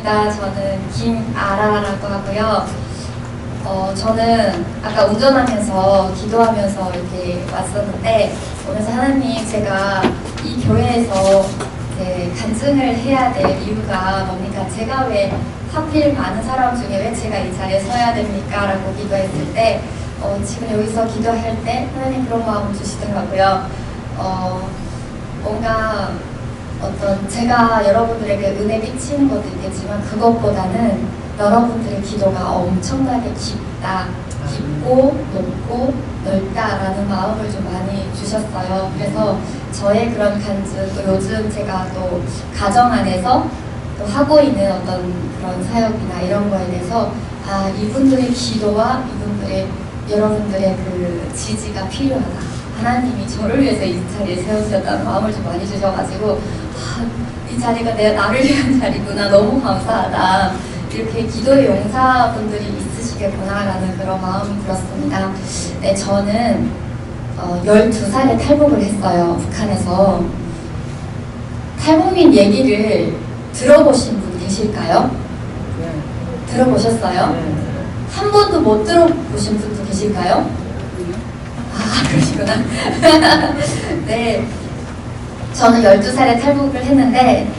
반갑습니다. 저는 김아라라고 하고요. 저는 아까 운전하면서 기도하면서 이렇게 왔었는데, 오면서 하나님, 제가 이 교회에서 간증을 해야 될 이유가 뭡니까? 제가 왜 하필 많은 사람 중에 왜 제가 이 자리에 서야 됩니까? 라고 기도했을 때, 지금 여기서 기도할 때 하나님 그런 마음을 주시더라고요. 뭔가 제가 여러분들에게 은혜 끼치는 것도 있겠지만, 그것보다는 여러분들의 기도가 엄청나게 깊고 높고 넓다라는 마음을 좀 많이 주셨어요. 그래서 저의 그런 간증, 또 요즘 제가 또 가정 안에서 또 하고 있는 어떤 그런 사역이나 이런 거에 대해서 이분들의 기도와 여러분들의 그 지지가 필요하다. 하나님이 저를 위해서 이 자리에 세우셨다는 마음을 좀 많이 주셔가지고, 이 자리가 나를 위한 자리구나, 너무 감사하다, 이렇게 기도의 용사분들이 있으시겠구나라는 그런 마음이 들었습니다. 네, 저는 12살에 탈북을 했어요. 북한에서. 탈북민 얘기를 들어보신 분 계실까요? 네. 들어보셨어요? 네. 한 번도 못 들어보신 분도 계실까요? 그러시구나. 네. 저는 12살에 탈북을 했는데,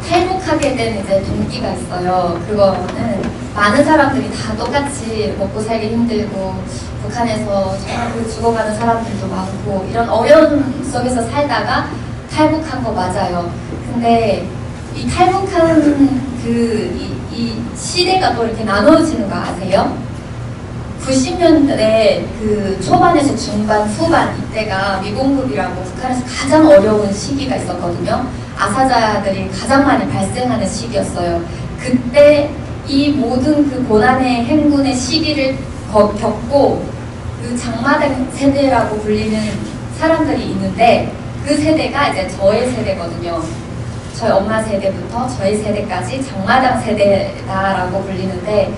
탈북하게 된 이제 동기가 있어요. 그거는 많은 사람들이 다 똑같이 먹고 살기 힘들고, 북한에서 정말 죽어가는 사람들도 많고, 이런 어려움 속에서 살다가 탈북한 거 맞아요. 근데 이 탈북한 이 시대가 또 이렇게 나눠지는 거 아세요? 90년대 그 초반에서 중반, 후반 이때가 미공급이라고 북한에서 가장 어려운 시기가 있었거든요. 아사자들이 가장 많이 발생하는 시기였어요. 그때 이 모든 그 고난의 행군의 시기를 겪고 그 장마당 세대라고 불리는 사람들이 있는데, 그 세대가 이제 저의 세대거든요. 저희 엄마 세대부터 저희 세대까지 장마당 세대다라고 불리는데,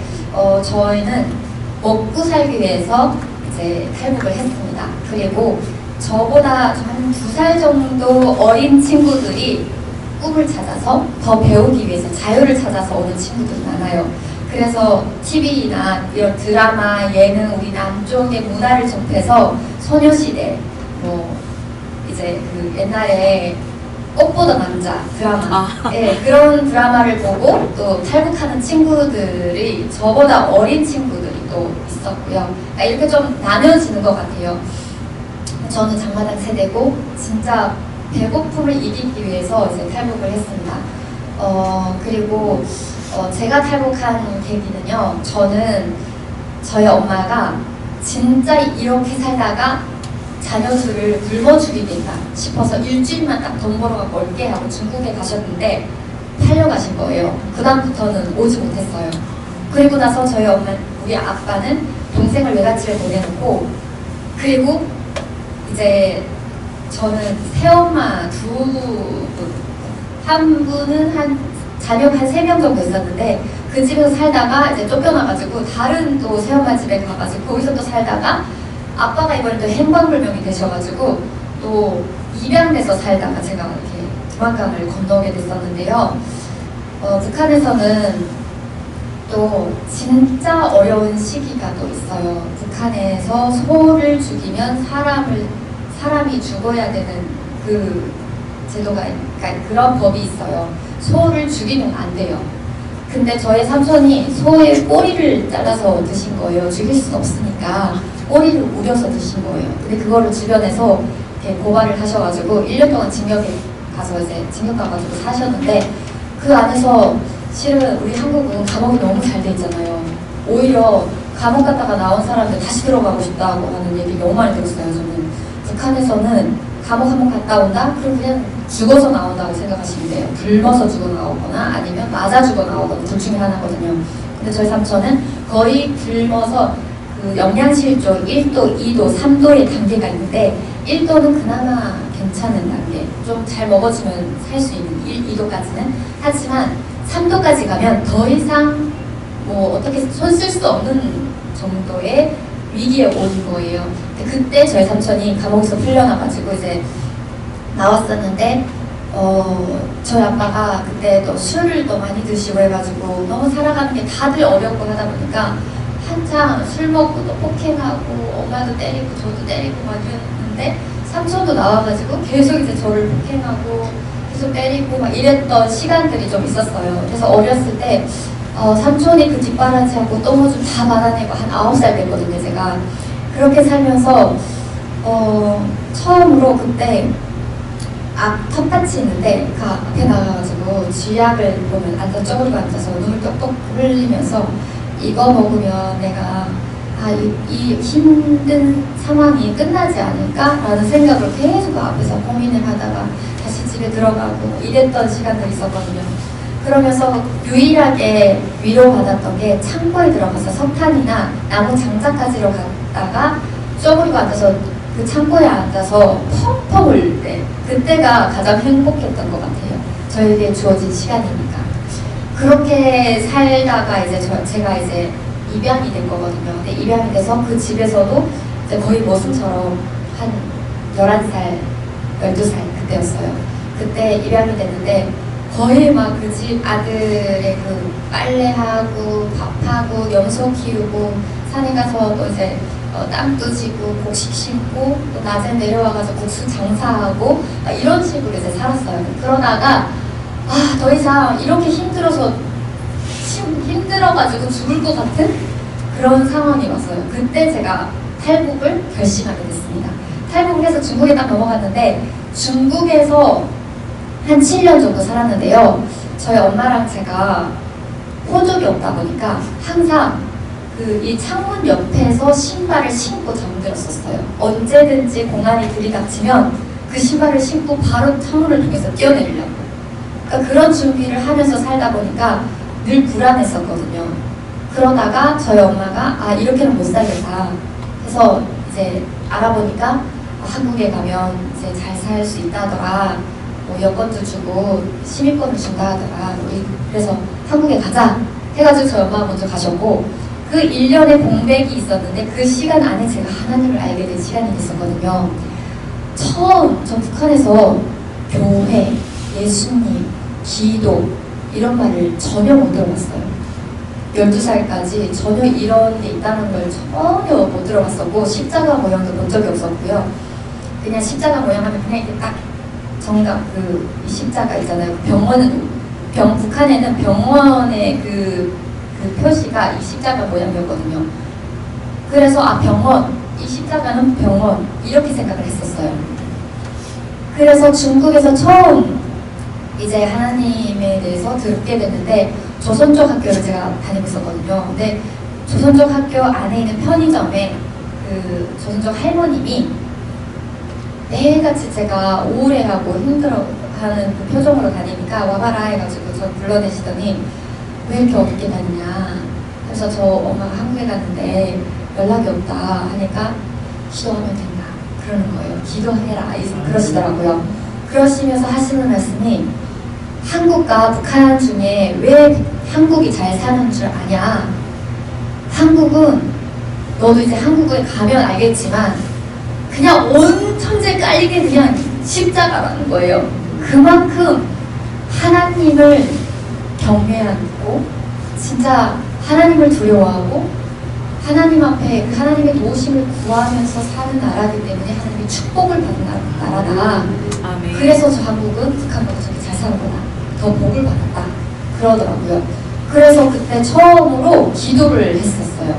저희는 먹고 살기 위해서 이제 탈북을 했습니다. 그리고 저보다 한 2살 정도 어린 친구들이 꿈을 찾아서 더 배우기 위해서 자유를 찾아서 오는 친구들이 많아요. 그래서 TV나 이런 드라마, 예능, 우리 남쪽의 문화를 접해서 소녀시대, 이제 그 옛날에 꽃보다 남자 드라마, 그런 드라마를 보고 또 탈북하는 친구들이 저보다 어린 친구들이 또 있었고요. 이렇게 좀 나뉘어지는 것 같아요. 저는 장마당 세대고, 진짜 배고픔을 이기기 위해서 이제 탈북을 했습니다. 그리고 제가 탈북한 계기는요, 저는 저희 엄마가 진짜 이렇게 살다가 자녀들을 굶어 죽이겠다 싶어서 일주일만 딱 돈 벌어갖고 올게 하고 중국에 가셨는데 팔려가신 거예요. 그 다음부터는 오지 못했어요. 그리고 나서 우리 아빠는 동생을 외갓집에 보내놓고, 그리고 이제 저는 새엄마 한 분은 자녀가 한 3명 정도 있었는데, 그 집에서 살다가 이제 쫓겨나가지고 다른 또 새엄마 집에 가가지고 거기서 또 살다가, 아빠가 이번에 또 행방불명이 되셔가지고 또 입양돼서 살다가 제가 이렇게 두만강을 건너게 됐었는데요. 북한에서는 또 진짜 어려운 시기가 또 있어요. 북한에서 소를 죽이면 사람이 죽어야 되는 그 제도가, 그러니까 그런 법이 있어요. 소를 죽이면 안 돼요. 근데 저희 삼촌이 소의 꼬리를 잘라서 드신 거예요. 죽일 수는 없으니까 꼬리를 우려서 드신 거예요. 근데 그거를 주변에서 이렇게 고발을 하셔가지고 1년 동안 징역 가가지고 사셨는데, 그 안에서 실은 우리 한국은 감옥이 너무 잘 돼 있잖아요. 오히려 감옥 갔다가 나온 사람들 다시 들어가고 싶다고 하는 얘기 너무 많이 들었어요. 저는 북한에서는 감옥 한 번 갔다 온다? 그럼 그냥 죽어서 나온다고 생각하시면 돼요. 굶어서 죽어 나오거나 아니면 맞아 죽어 나오거나 둘 중에 하나거든요. 근데 저희 삼촌은 거의 굶어서 그 영양실조 1도, 2도, 3도의 단계가 있는데, 1도는 그나마 괜찮은 단계, 좀 잘 먹어주면 살 수 있는 2도까지는. 하지만 3도까지 가면 더 이상 어떻게 손 쓸 수 없는 정도의 위기에 온 거예요. 그때 저희 삼촌이 감옥에서 풀려나가지고 이제 나왔었는데, 저희 아빠가 그때 또 술을 또 많이 드시고 해가지고 너무 살아가는 게 다들 어렵고 하다 보니까 한창 술 먹고 또 폭행하고 엄마도 때리고 저도 때리고 막 이랬는데 삼촌도 나와가지고 계속 이제 저를 폭행하고 계속 때리고 막 이랬던 시간들이 좀 있었어요. 그래서 어렸을 때 삼촌이 그 뒷바라지하고 또 뭐 좀 다 받아내고 한 9살 됐거든요, 제가. 그렇게 살면서 처음으로 그때 텃밭이 있는데 그 앞에 나가가지고 쥐약을 보면 쪼그리고 앉아서 눈을 똑똑 흘리면서 이거 먹으면 내가 이 힘든 상황이 끝나지 않을까라는 생각을 계속 앞에서 고민을 하다가 다시 집에 들어가고 이랬던 시간들이 있었거든요. 그러면서 유일하게 위로받았던 게 창고에 들어가서 석탄이나 나무 장작 가지러 갔다가 쪼그리고 앉아서 그 창고에 앉아서 펑펑 울릴 때 그때가 가장 행복했던 것 같아요. 저에게 주어진 시간이니까. 그렇게 살다가 이제 제가 이제 입양이 된 거거든요. 근데 입양이 돼서 그 집에서도 이제 거의 모순처럼 한 11살, 12살 그때였어요. 그때 입양이 됐는데 거의 막 그 집 아들의 그 빨래하고 밥하고 염소 키우고 산에 가서 또 이제 땅도 지고 곡식 심고 또 낮에 내려와가지고 국수 장사하고 이런 식으로 이제 살았어요. 그러다가 더 이상 이렇게 힘들어가지고 죽을 것 같은 그런 상황이 왔어요. 그때 제가 탈북을 결심하게 됐습니다. 탈북을 해서 중국에 딱 넘어갔는데 중국에서 한 7년 정도 살았는데요. 저희 엄마랑 제가 호적이 없다 보니까 항상 이 창문 옆에서 신발을 신고 잠들었었어요. 언제든지 공안이 들이닥치면 그 신발을 신고 바로 창문을 통해서 뛰어내리려고. 그러니까 그런 준비를 하면서 살다 보니까 늘 불안했었거든요. 그러다가 저희 엄마가 이렇게는 못 살겠다 해서 이제 알아보니까 한국에 가면 이제 잘 살 수 있다더라. 뭐 여권도 주고 시민권을 준다 하더라. 그래서 한국에 가자 해가지고 저희 엄마가 먼저 가셨고 그 1년의 공백이 있었는데 그 시간 안에 제가 하나님을 알게 된 시간이 있었거든요. 처음 전 북한에서 교회, 예수님, 기도 이런 말을 전혀 못 들어봤어요. 12살까지 전혀 이런 게 있다는 걸 전혀 못 들어봤었고 십자가 모양도 본 적이 없었고요. 그냥 십자가 모양 하면 그냥 이렇게 딱 정답 이 십자가 있잖아요. 북한에는 병원의 그 표시가 이 십자가 모양이었거든요. 그래서 병원, 이 십자가는 병원 이렇게 생각을 했었어요. 그래서 중국에서 처음 이제 하나님에 대해서 듣게 됐는데 조선족 학교를 제가 다니고 있었거든요. 근데 조선족 학교 안에 있는 편의점에 그 조선족 할머님이 매일같이 제가 우울해하고 힘들어하는 그 표정으로 다니니까 와봐라 해가지고 저 불러내시더니 왜 이렇게 어둡게 다니냐. 그래서 저 엄마가 한국에 갔는데 연락이 없다 하니까 기도하면 된다 그러는 거예요. 기도해라 그러시더라고요. 그러시면서 하시는 말씀이 한국과 북한 중에 왜 한국이 잘 사는 줄 아냐. 한국은 너도 이제 한국에 가면 알겠지만 그냥 온 천재 깔리게 그냥 십자가라는 거예요. 그만큼 하나님을 경외하고 진짜 하나님을 두려워하고 하나님 앞에 그 하나님의 도우심을 구하면서 사는 나라이기 때문에 하나님의 축복을 받는 나라다. 아멘. 그래서 저 한국은 북한보다 저렇게 잘 사는구나. 더 복을 받았다. 그러더라고요. 그래서 그때 처음으로 기도를 했었어요.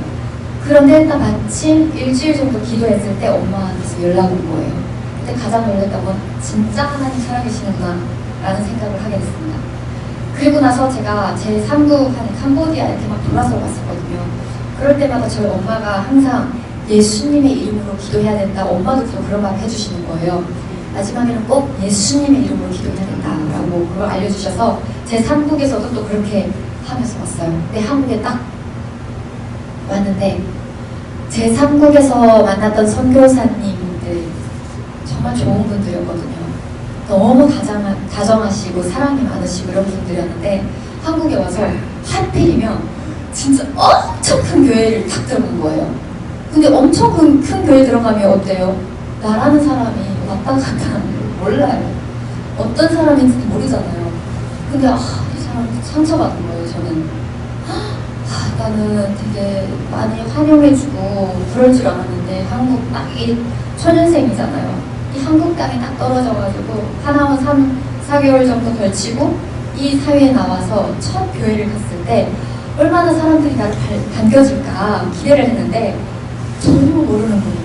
그런데 딱 마침 일주일 정도 기도했을 때 엄마한테서 연락 온 거예요. 그때 가장 놀랐던 건 진짜 하나님 살아계시는구나 라는 생각을 하게 됐습니다. 그리고 나서 제가 제 3국 한 캄보디아 이렇게 막 돌아서 왔었거든요. 그럴 때마다 저희 엄마가 항상 예수님의 이름으로 기도해야 된다. 엄마도 그런 말 해주시는 거예요. 마지막에는 꼭 예수님의 이름으로 기도해야 된다라고 그걸 알려주셔서 제 3국에서도 또 그렇게 하면서 왔어요. 근데 한국에 딱 왔는데 제 3국에서 만났던 선교사님들 정말 좋은 분들이었거든요. 너무 다정하시고 사랑이 많으시고 이런 분들이었는데 한국에 와서 하필이면 진짜 엄청 큰 교회를 탁 들어간 거예요. 근데 엄청 큰 교회 들어가면 어때요? 나라는 사람이 왔다 갔다 하는 걸 몰라요. 어떤 사람인지도 모르잖아요. 근데 이 사람 상처받은 거예요. 저는 나는 되게 많이 환영해주고 그럴 줄 알았는데 한국 이 초년생이잖아요. 이 한국 땅에 딱 떨어져가지고 하나와 4개월 정도 걸치고 이 사회에 나와서 첫 교회를 갔을 때 얼마나 사람들이 나를 반겨줄까 기대를 했는데 전혀 모르는 거예요.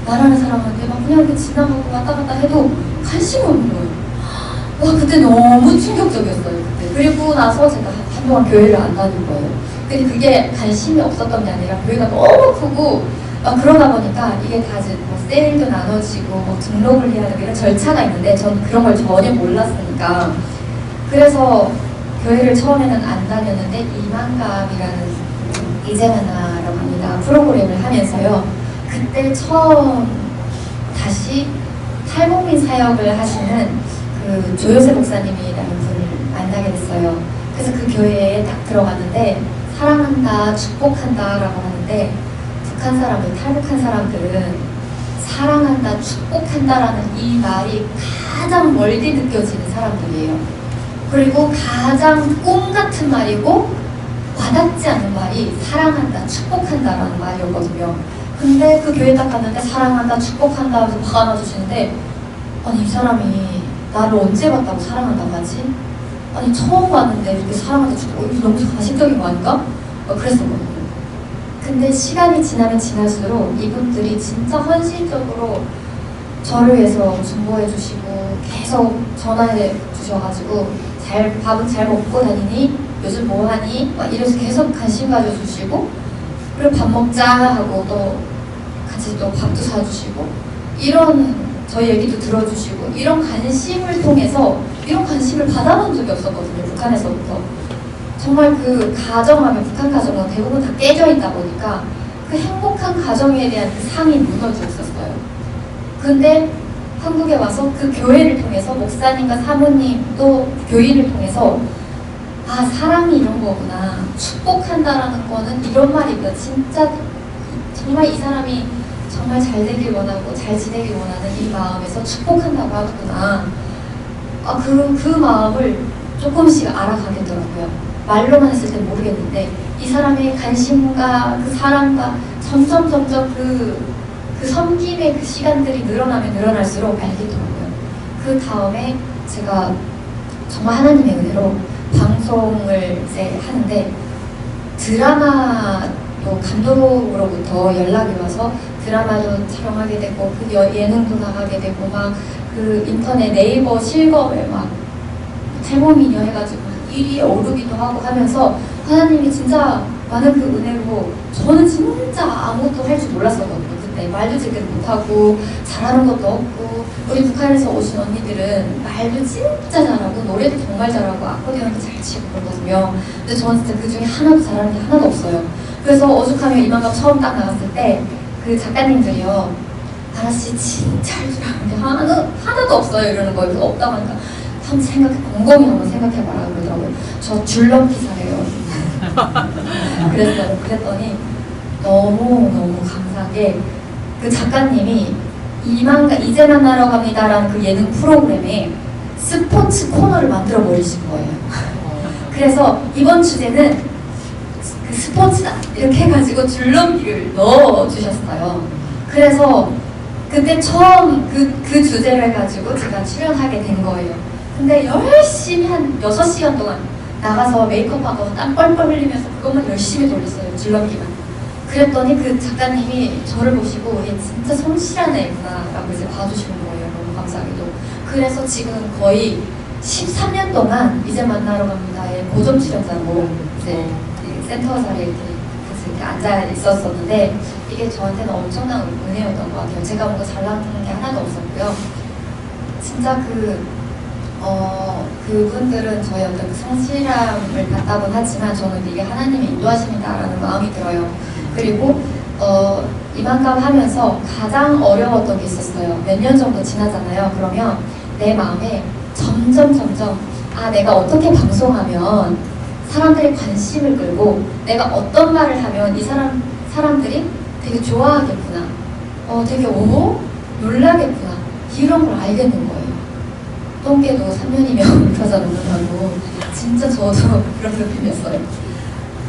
나라는 사람한테 막 그냥 이렇게 지나가고 왔다 갔다 해도 관심이 없는 거예요. 와, 그때 너무 충격적이었어요. 그때. 그리고 나서 제가 한동안 교회를 안 다닌 거예요. 근데 그게 관심이 없었던 게 아니라 교회가 너무 크고 막 그러다 보니까 이게 다 이제 뭐 세일도 나눠지고 뭐 등록을 해야 되고 이런 절차가 있는데 전 그런 걸 전혀 몰랐으니까 그래서 교회를 처음에는 안 다녔는데 이만감이라는 이제 만나라고 합니다. 프로그램을 하면서요. 그때 처음 다시 탈북민 사역을 하시는 그 조요세 목사님이라는 분을 만나게 됐어요. 그래서 그 교회에 딱 들어갔는데 사랑한다, 축복한다 라고 하는데 북한 사람들, 탈북한 사람들은 사랑한다, 축복한다라는 이 말이 가장 멀리 느껴지는 사람들이에요. 그리고 가장 꿈 같은 말이고 와닿지 않는 말이 사랑한다, 축복한다라는 말이었거든요. 근데 그 교회 딱 갔는데 사랑한다, 축복한다 해서 막 안아주시는데 아니 이 사람이 나를 언제 봤다고 사랑한다고 하지? 아니 처음 봤는데 이렇게 사랑한다, 축복 너무 가식적인 거 아닌가? 그랬었거든요. 근데 시간이 지나면 지날수록 이분들이 진짜 헌신적으로 저를 위해서 중보해 주시고 계속 전화해 주셔가지고 밥은 잘 먹고 다니니? 요즘 뭐하니? 막 이래서 계속 관심 가져주시고 그리고 밥 먹자 하고 또 같이 또 밥도 사주시고 이런 저희 얘기도 들어주시고 이런 관심을 통해서 이런 관심을 받아본 적이 없었거든요. 북한에서부터. 정말 그 가정하면 북한 가정은 대부분 다 깨져 있다 보니까 그 행복한 가정에 대한 그 상이 무너져 있었어요. 근데 한국에 와서 그 교회를 통해서 목사님과 사모님 또 교인을 통해서 아 사랑이 이런 거구나, 축복한다라는 거는 이런 말이구나, 진짜 정말 이 사람이 정말 잘 되길 원하고 잘 지내길 원하는 이 마음에서 축복한다고 하구나. 그 마음을 조금씩 알아가겠더라고요. 말로만 했을 때 모르겠는데 이 사람의 관심과 그 사랑과 점점 그 섬김의 그 시간들이 늘어나면 늘어날수록 알겠더라고요. 그 다음에 제가 정말 하나님의 은혜로 방송을 이제 하는데 드라마도 감독으로부터 연락이 와서 드라마도 촬영하게 되고 그 예능도 나가게 되고 막 그 인터넷 네이버 실검에 막 탈북민이요 해가지고 1위에 오르기도 하고 하면서 하나님이 진짜 많은 그 은혜로 저는 진짜 아무것도 할 줄 몰랐었거든요. 그때 말도 제대로 못하고 잘하는 것도 없고 우리 북한에서 오신 언니들은 말도 진짜 잘하고 노래도 정말 잘하고 아코디언도 잘 치고 그러거든요. 근데 저는 진짜 그 중에 하나도 잘하는 게 하나도 없어요. 그래서 오죽하면 이만감 처음 딱 나갔을 때 그 작가님들이요, 아라씨 진짜 할 줄 아는 게 하나도 없어요 이러는 거예요. 그래서 없다고 하니까 한번 곰곰이 한번 생각해봐라 그러더라고요. 저 줄넘기 잘해요. 그랬더니 너무 감사한 게 그 작가님이 이제 만나러 갑니다라는 그 예능 프로그램에 스포츠 코너를 만들어 버리신 거예요. 그래서 이번 주제는 그 스포츠다 이렇게 해가지고 줄넘기를 넣어주셨어요. 그래서 그때 처음 그 주제를 해가지고 제가 출연하게 된 거예요. 근데 열심히 한 6시간 동안 나가서 메이크업하고 땀 뻘뻘 흘리면서 그것만 열심히 돌렸어요. 줄넘기만. 그랬더니 그 작가님이 저를 보시고 얘 진짜 성실한 애구나 라고 이제 봐주시는 거예요. 너무 감사하게도. 그래서 지금 거의 13년 동안 이제 만나러 갑니다의 고정 출연자로 이제 센터 자리에 이렇게 앉아 있었었는데 이게 저한테는 엄청난 은혜였던 것 같아요. 제가 뭔가 잘나는 게 하나도 없었고요. 진짜 그분들은 저의 어떤 그 성실함을 봤다곤 하지만 저는 이게 하나님의 인도하심이다라는 마음이 들어요. 그리고 이만감 하면서 가장 어려웠던 게 있었어요. 몇 년 정도 지나잖아요. 그러면 내 마음에 점점 내가 어떻게 방송하면 사람들의 관심을 끌고 내가 어떤 말을 하면 이 사람들이 되게 좋아하겠구나, 되게 놀라겠구나 이런 걸 알겠는 거예요. 똥개도 3년이면 펴서 놓는다고. 진짜 저도 그런 느낌이었어요.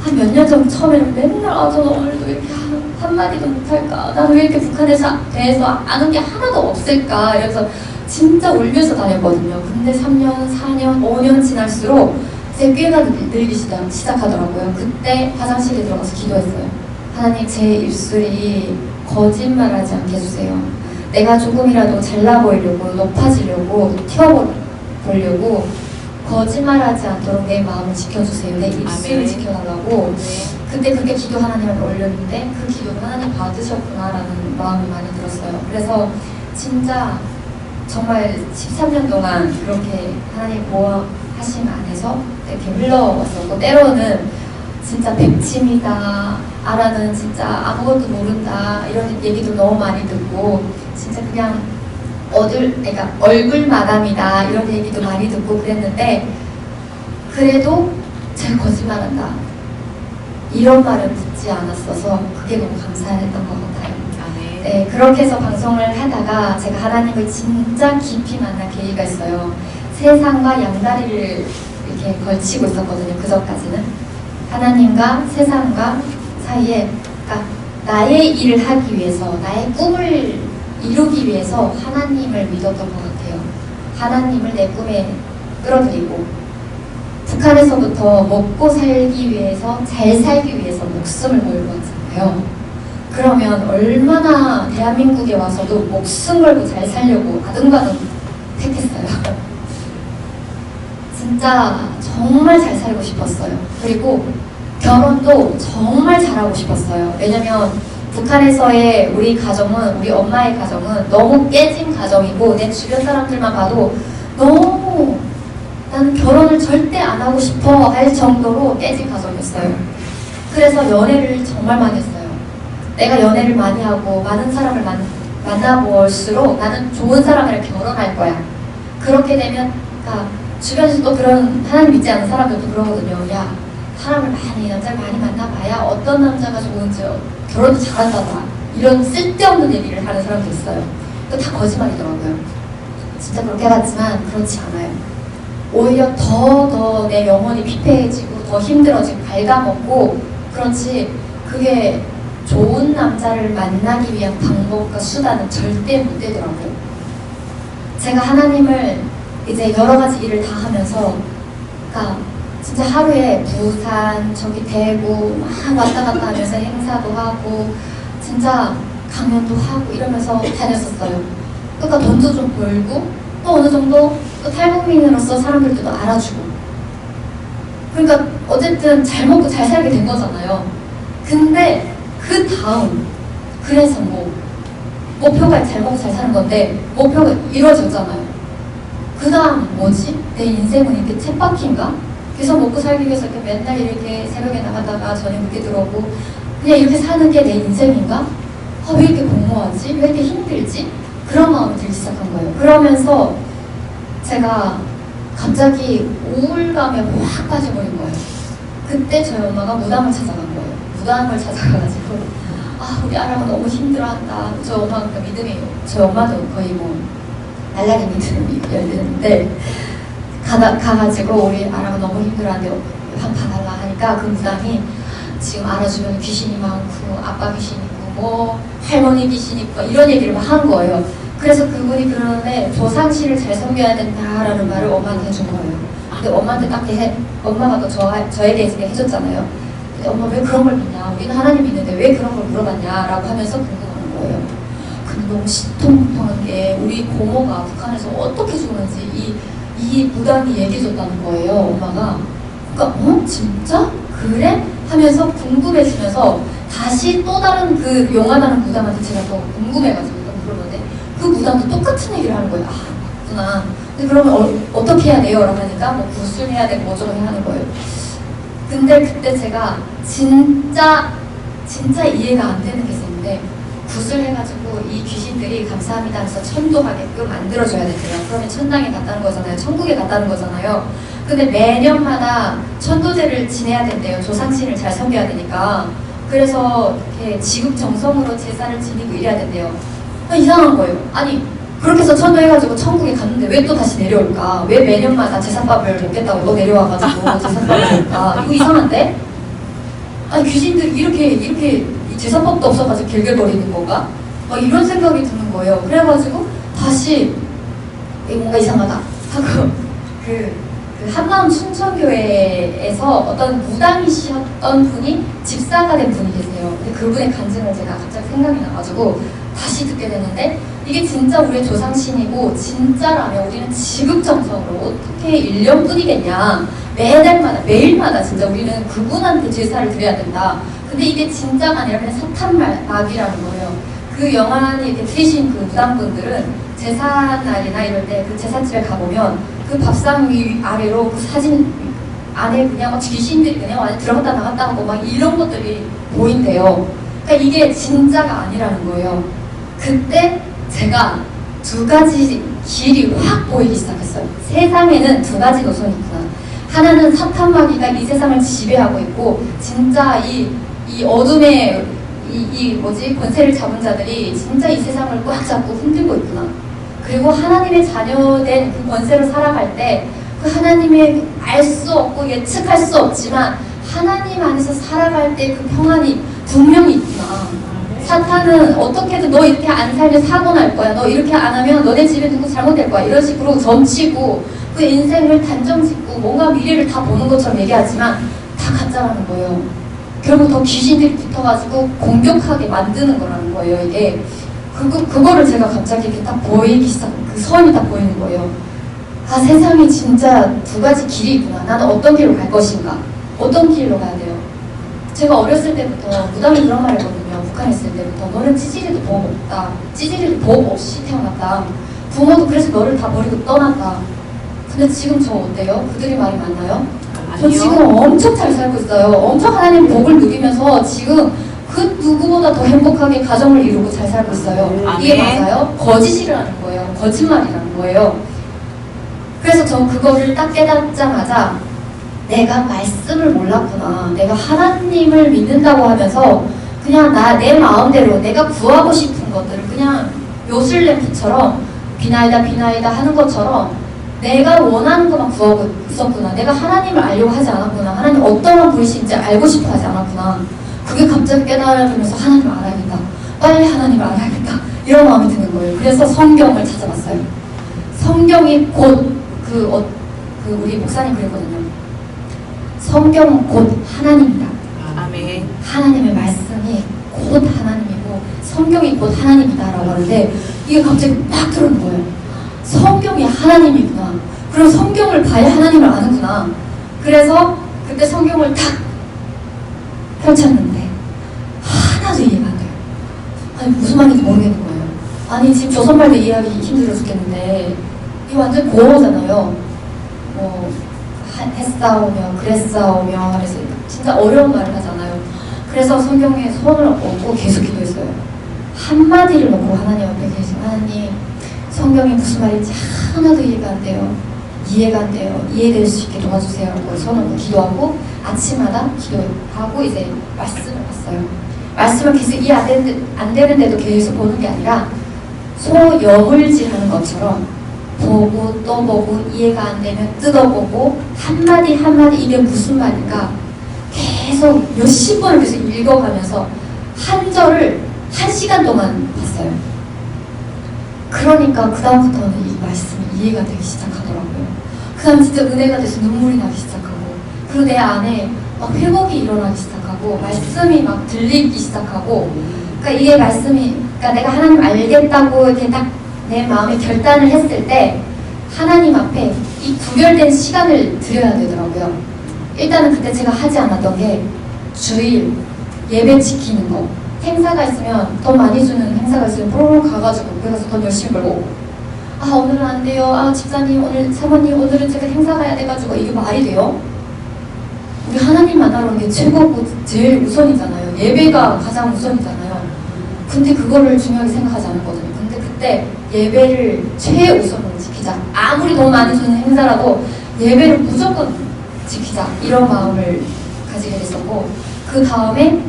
한 몇 년 전 처음에는 맨날 저는 오늘도 이렇게 한마디도 못할까, 나는 왜 이렇게 북한에 대해서 아는 게 하나도 없을까 이러면서 진짜 울면서 다녔거든요. 근데 3년, 4년, 5년 지날수록 제 꾀가 늘기 시작하더라고요. 그때 화장실에 들어가서 기도했어요. 하나님, 제 입술이 거짓말하지 않게 해주세요. 내가 조금이라도 잘나 보이려고, 높아지려고, 튀어보려고 거짓말하지 않도록 내 마음을 지켜주세요. 내 입술을 지켜달라고. 그때 그렇게 기도 하나님한테 올렸는데 그 기도를 하나님 받으셨구나라는 마음이 많이 들었어요. 그래서 진짜 정말 13년 동안 그렇게 하나님 보호하심 안에서 이렇게 흘러왔었고, 때로는 진짜 백침이다, 아라는 진짜 아무것도 모른다 이런 얘기도 너무 많이 듣고, 진짜 그냥 그러니까 얼굴 마담이다 이런 얘기도 많이 듣고 그랬는데, 그래도 제가 거짓말한다 이런 말은 듣지 않았어서 그게 너무 감사했던 것 같아요. 네, 그렇게 해서 방송을 하다가 제가 하나님을 진짜 깊이 만난 계기가 있어요. 세상과 양다리를 이렇게 걸치고 있었거든요. 그 전까지는 하나님과 세상과 사이에, 그러니까 나의 일을 하기 위해서, 나의 꿈을 이루기 위해서 하나님을 믿었던 것 같아요. 하나님을 내 꿈에 끌어들이고, 북한에서부터 먹고 살기 위해서, 잘 살기 위해서 목숨을 걸고 왔잖아요. 그러면 얼마나 대한민국에 와서도 목숨 걸고 잘 살려고 아등바등 택했어요. 진짜 정말 잘 살고 싶었어요. 그리고 결혼도 정말 잘하고 싶었어요. 왜냐면 북한에서의 우리 가정은, 우리 엄마의 가정은 너무 깨진 가정이고, 내 주변 사람들만 봐도 너무 나는 결혼을 절대 안 하고 싶어 할 정도로 깨진 가정이었어요. 그래서 연애를 정말 많이 했어요. 내가 연애를 많이 하고 많은 사람을 만나볼수록 나는 좋은 사람이랑 결혼할 거야. 그렇게 되면, 그러니까 주변에서 또 그런, 하나님 믿지 않는 사람들도 그러거든요. 야, 사람을 많이, 남자를 많이 만나봐야 어떤 남자가 좋은지, 결혼도 잘한다다, 이런 쓸데없는 얘기를 하는 사람도 있어요. 또 다 거짓말이더라고요. 진짜 그렇게 해봤지만 그렇지 않아요. 오히려 더 내 영혼이 피폐해지고 더 힘들어지고 갉아먹고, 그렇지 그게 좋은 남자를 만나기 위한 방법과 수단은 절대 못 되더라고요. 제가 하나님을 이제 여러 가지 일을 다 하면서, 그러니까 진짜 하루에 부산, 저기 대구 막 왔다 갔다 하면서 행사도 하고 진짜 강연도 하고 이러면서 다녔었어요. 그러니까 돈도 좀 벌고, 또 어느 정도 또 탈북민으로서 사람들도 또 알아주고, 그러니까 어쨌든 잘 먹고 잘 살게 된 거잖아요. 근데 그 다음, 그래서 목표가 잘 먹고 잘 사는 건데 목표가 이루어졌잖아요. 그 다음 뭐지? 내 인생은 이렇게 쳇바퀴인가? 계속 먹고 살기 위해서 이렇게 맨날 이렇게 새벽에 나갔다가 저녁 늦게 들어오고 그냥 이렇게 사는 게 내 인생인가? 왜 이렇게 공허하지? 왜 이렇게 힘들지? 그런 마음이 들기 시작한 거예요. 그러면서 제가 갑자기 우울감에 확 빠져버린 거예요. 그때 저희 엄마가 무당을 찾아간 거예요. 무당을 찾아가가지고 우리 아라가 너무 힘들어한다. 저희 엄마가 믿음이, 저희 엄마도 거의 날라리 믿음이 열리는데 가가지고 우리 아라가 너무 힘들어하는데 한 봐달라 하니까 그 무당이 지금 아라 주변에 귀신이 많고 아빠 귀신 있고 할머니 귀신 있고 이런 얘기를 막 한 거예요. 그래서 그분이 그러는데 조상신을 잘 섬겨야 된다라는 말을 엄마한테 해준 거예요. 근데 엄마한테 딱 엄마가 또 저에 대해서 해줬잖아요. 근데 엄마 왜 그런 걸 믿냐? 우리는 하나님 믿는데 왜 그런 걸 물어봤냐라고 하면서 궁금한 거예요. 근데 너무 시통통한 게 우리 고모가 북한에서 어떻게 죽었는지 이 무당이 얘기해줬다는 거예요, 엄마가. 그러니까 진짜? 그래? 하면서 궁금해지면서 다시 또 다른 그 용하다는 무당한테 제가 또 궁금해가지고 물어보는데 그 무당도 똑같은 얘기를 하는 거예요. 그렇구나. 근데 그러면 어떻게 해야 돼요? 라고 하니까 구술해야 되고 뭐저쩌고 하는 거예요. 근데 그때 제가 진짜 이해가 안 되는 게 있었는데, 구슬해가지고 이 귀신들이 감사합니다 하면서 천도하게끔 만들어줘야 된대요. 그러면 천당에 갔다는 거잖아요. 천국에 갔다는 거잖아요. 근데 매년마다 천도제를 지내야 된대요. 조상신을 잘 섬겨야 되니까. 그래서 이렇게 지극정성으로 제사를 지니고 이래야 된대요. 이상한 거예요. 아니 그렇게 해서 천도해가지고 천국에 갔는데 왜 또 다시 내려올까? 왜 매년마다 제사밥을 먹겠다고 너 내려와가지고 제사밥을 먹을까? 이거 이상한데? 아니 귀신들이 이렇게 제사밥도 없어가지고 길gel거리는 건가? 이런 생각이 드는 거예요. 그래가지고 다시 뭔가 이상하다 하고 그 한마음 춘천교회에서 어떤 무당이셨던 분이 집사가 된 분이 계세요. 근데 그분의 간증을 제가 갑자기 생각이 나가지고 다시 듣게 됐는데 이게 진짜 우리의 조상신이고 진짜라면 우리는 지극정성으로 어떻게 1년뿐이겠냐 매일마다 진짜 우리는 그분한테 제사를 드려야 된다. 근데 이게 진짜가 아니라 그냥 사탄막이라는 거예요. 그 영안이 이렇게 들으신 그 무당분들은 제사날이나 이럴 때 그 제사집에 가보면 그 밥상 위 아래로 그 사진 안에 그냥 막 귀신들이 그냥 안에 들어갔다 나갔다 하고 막 이런 것들이 보인대요. 그러니까 이게 진짜가 아니라는 거예요. 그때 제가 두 가지 길이 확 보이기 시작했어요. 세상에는 두 가지 노선이 있구나. 하나는 사탄마귀가 이 세상을 지배하고 있고 진짜 이 어둠의 권세를 잡은 자들이 진짜 이 세상을 꽉 잡고 흔들고 있구나. 그리고 하나님의 자녀된 그 권세로 살아갈 때 그 하나님의 알 수 없고 예측할 수 없지만 하나님 안에서 살아갈 때 그 평안이 분명히 있구나. 사탄은 어떻게든 너 이렇게 안 살면 사고 날 거야. 너 이렇게 안 하면 너네 집에 누구 잘못될 거야. 이런 식으로 점치고 그 인생을 단정 짓고 뭔가 미래를 다 보는 것처럼 얘기하지만 다 가짜라는 거예요. 결국 더 귀신들이 붙어가지고 공격하게 만드는 거라는 거예요. 이게 그거를 제가 갑자기 이렇게 딱 보이기 시작, 그 선이 딱 보이는 거예요. 아, 세상이 진짜 두 가지 길이 있구나. 나는 어떤 길로 갈 것인가? 어떤 길로 가야 돼요? 제가 어렸을 때부터 무당이 그런 말 했거든요. 북한에 있을 때부터 너는 찌질이도 보험 없다. 찌질이도 보험 없이 태어났다. 부모도 그래서 너를 다 버리고 떠났다. 근데 지금 저 어때요? 그들이 말이 맞나요? 저 지금 엄청 잘 살고 있어요. 엄청 하나님 복을 누리면서 지금 그 누구보다 더 행복하게 가정을 이루고 잘 살고 있어요. 이게 맞아요? 거짓이라는 거예요. 거짓말이라는 거예요. 그래서 저 그거를 딱 깨닫자마자 내가 말씀을 몰랐구나. 내가 하나님을 믿는다고 하면서 그냥 내 마음대로 내가 구하고 싶은 것들을 그냥 요술램프처럼 비나이다 하는 것처럼 내가 원하는 것만 구하고 있었구나. 내가 하나님을 알려고 하지 않았구나. 하나님 어떠한 분이신지 알고 싶어 하지 않았구나. 그게 갑자기 깨달으면서 하나님을 알아야겠다. 빨리 하나님을 알아야겠다. 이런 마음이 드는 거예요. 그래서 성경을 찾아봤어요. 성경이 곧 우리 목사님 그랬거든요. 성경은 곧 하나님이다. 아멘. 하나님의 말씀이 곧 하나님이고 성경이 곧 하나님이다라고 하는데 이게 갑자기 막 들어오는 거예요. 성경이 하나님이구나. 그럼 성경을 봐야 하나님을 아는구나. 그래서 그때 성경을 탁 펼쳤는데 하나도 이해가 안 돼요. 아니 무슨 말인지 모르겠는 거예요. 아니 지금 조선말도 이해하기 힘들어 죽겠는데 이게 완전 고어잖아요. 했사오며 그랬사오며 그래서 진짜 어려운 말을 하잖아요. 그래서 성경에 손을 얹고 계속 기도했어요. 한마디를 놓고 하나님 앞에 계신 하나님 성경이 무슨 말인지 하나도 이해가 안 돼요. 이해될 수 있게 도와주세요. 라고 손을 얹고 기도하고 아침마다 기도하고 이제 말씀을 봤어요. 말씀을 계속 이해 안 되는데도 계속 보는 게 아니라 소여물질하는 것처럼 보고 또 보고 이해가 안 되면 뜯어보고 한마디 이게 무슨 말인가 계속 몇십 번을 계속 읽어가면서 한 절을 1시간 동안 봤어요. 그러니까 그 다음부터는 이 말씀이 이해가 되기 시작하더라고요. 그 다음 진짜 은혜가 돼서 눈물이 나기 시작하고 그리고 내 안에 막 회복이 일어나기 시작하고 말씀이 막 들리기 시작하고 그러니까 이게 말씀이 그러니까 내가 하나님 알겠다고 이렇게 딱 내 마음에 결단을 했을 때 하나님 앞에 이 구별된 시간을 드려야 되더라고요. 일단은 그때 제가 하지 않았던 게 주일 예배 지키는 거. 행사가 있으면 돈 많이 주는 행사가 있으면 뽀로로 가가지고 그래서 돈 열심히 벌고 아 오늘은 안 돼요. 아 집사님 오늘 사모님 오늘은 제가 행사 가야 돼가지고 이게 말이 돼요? 우리 하나님 만나러 게 최고고 제일 우선이잖아요. 예배가 가장 우선이잖아요. 근데 그거를 중요하게 생각하지 않았거든요. 근데 그때 예배를 최우선으로 지키자. 아무리 돈 많이 주는 행사라도 예배를 무조건 지키자. 이런 마음을 가지게 됐었고 그 다음에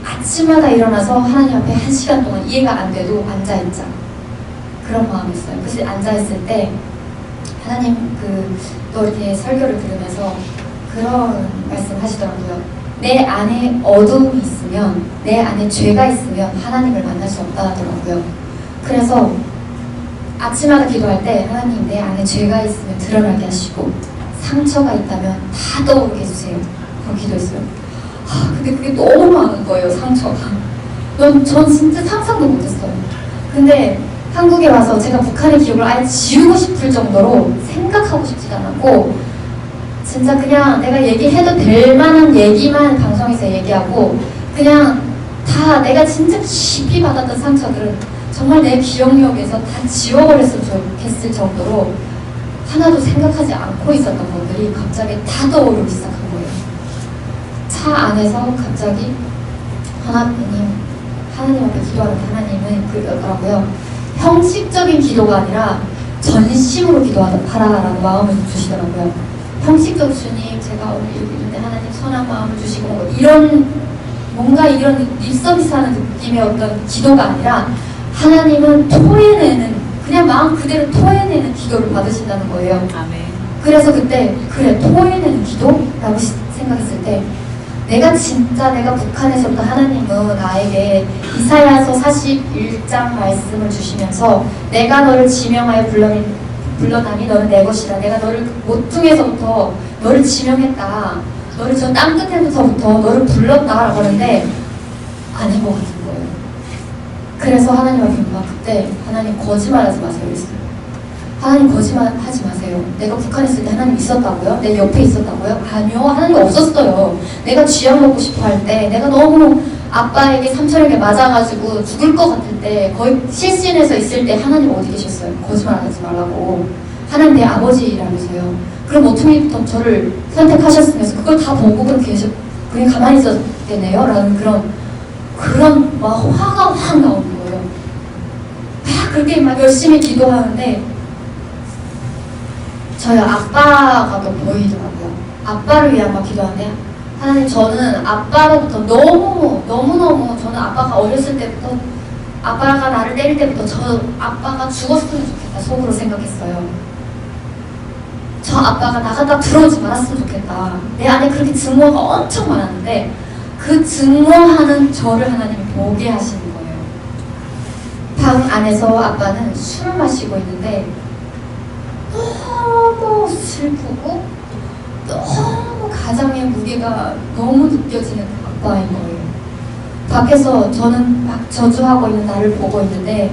아침마다 일어나서 하나님 앞에 1시간 동안 이해가 안 돼도 앉아있자. 그런 마음이었어요. 그래서 앉아있을 때 하나님 또 이렇게 설교를 들으면서 그런 말씀 하시더라고요. 내 안에 어둠이 있으면, 내 안에 죄가 있으면 하나님을 만날 수 없다 하더라고요. 그래서 아침마다 기도할 때 하나님 내 안에 죄가 있으면 드러나게 하시고 상처가 있다면 다 떠오르게 해주세요. 그런 기도했어요. 근데 그게 너무 많은 거예요, 상처가. 전 진짜 상상도 못했어요. 근데 한국에 와서 제가 북한의 기억을 아예 지우고 싶을 정도로 생각하고 싶지도 않았고, 진짜 그냥 내가 얘기해도 될 만한 얘기만 방송에서 얘기하고, 그냥 다 내가 진짜 깊이 받았던 상처들은 정말 내 기억력에서 다 지워버렸으면 좋겠을 정도로 하나도 생각하지 않고 있었던 것들이 갑자기 다 떠오르기 시작한 거예요. 차 안에서 갑자기 하나님 앞에 기도하는 하나님은 그러더라고요. 형식적인 기도가 아니라 전심으로 기도하라라는 마음을 주시더라고요. 형식적으로 주님 제가 오늘 여기 있는데 하나님 선한 마음을 주시고 뭔가 이런 립서비스하는 느낌의 어떤 기도가 아니라 하나님은 토해내는, 그냥 마음 그대로 토해내는 기도를 받으신다는 거예요. 아멘. 그래서 그때 그래 토해내는 기도라고 생각했을 때 내가 북한에서부터 하나님은 나에게 이사야서 41장 말씀을 주시면서 내가 너를 지명하여 불러나니 너는 내 것이라, 내가 너를 모퉁에서부터 너를 지명했다, 너를 저 땅끝에서부터 너를 불렀다 라고 하는데 아닌 것 같은 거예요. 그래서 하나님 앞에 그때 하나님 거짓말하지 마세요 그랬어요. 하나님 거짓말하지 마세요. 내가 북한에 있을 때 하나님 있었다고요? 내 옆에 있었다고요? 아니요, 하나님 없었어요. 내가 쥐약 먹고 싶어 할 때, 내가 너무 아빠에게 삼촌에게 맞아가지고 죽을 것 같을 때, 거의 실신해서 있을 때 하나님 어디 계셨어요? 거짓말하지 말라고. 하나님 내 아버지라면서요. 그럼 어떻게부터 저를 선택하셨으면서 그걸 다 보고 그냥 가만히 있었겠네요? 라는 그런 막 화가 확 나오는 거예요. 막 그렇게 막 열심히 기도하는데 저희 아빠가 또 보이더라고요. 아빠를 위한 막 기도하는데 하나님 저는 아빠로부터 너무너무 저는 아빠가 어렸을 때부터 아빠가 나를 때릴 때부터 아빠가 죽었으면 좋겠다 속으로 생각했어요. 저 아빠가 나갔다 들어오지 말았으면 좋겠다. 내 안에 그렇게 증오가 엄청 많았는데 그 증오하는 저를 하나님이 보게 하시는 거예요. 방 안에서 아빠는 술을 마시고 있는데 너무 슬프고 너무 가장의 무게가 너무 느껴지는 아빠인 거예요. 밖에서 저는 막 저주하고 있는 나를 보고 있는데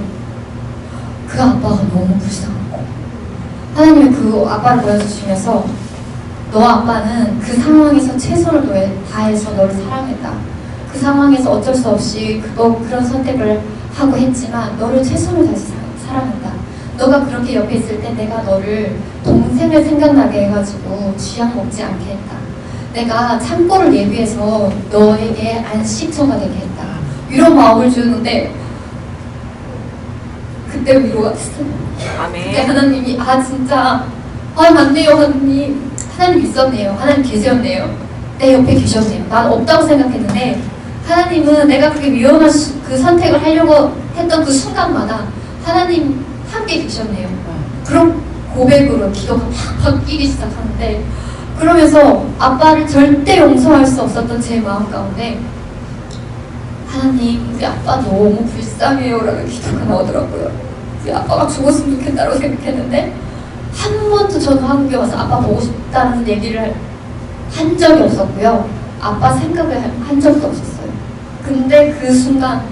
그 아빠가 너무 불쌍하고 하나님이 그 아빠를 보여주시면서 너 아빠는 그 상황에서 최선을 다해서 너를 사랑했다. 그 상황에서 어쩔 수 없이 그런 선택을 하고 했지만 너를 최선을 다해서 사랑한다. 너가 그렇게 옆에 있을 때 내가 너를 동생을 생각나게 해가지고 쥐약 먹지 않게 했다. 내가 창고를 예비해서 너에게 안식처가 되게 했다. 이런 마음을 주는데 그때 위로가 됐어요. 아멘. 그때 하나님이 진짜 맞네요 하나님 있었네요. 하나님 계셨네요. 내 옆에 계셨네요. 난 없다고 생각했는데 하나님은 내가 그렇게 위험한 그 선택을 하려고 했던 그 순간마다 하나님 함께 계셨네요. 그런 고백으로 기도가 막 바뀌기 시작하는데 그러면서 아빠를 절대 용서할 수 없었던 제 마음 가운데 하나님 우리 아빠 너무 불쌍해요 라는 기도가 나오더라고요. 우리 아빠가 죽었으면 좋겠다고 생각했는데 한 번도 저는 한국에 와서 아빠 보고 싶다는 얘기를 한 적이 없었고요. 아빠 생각을 한 적도 없었어요. 근데 그 순간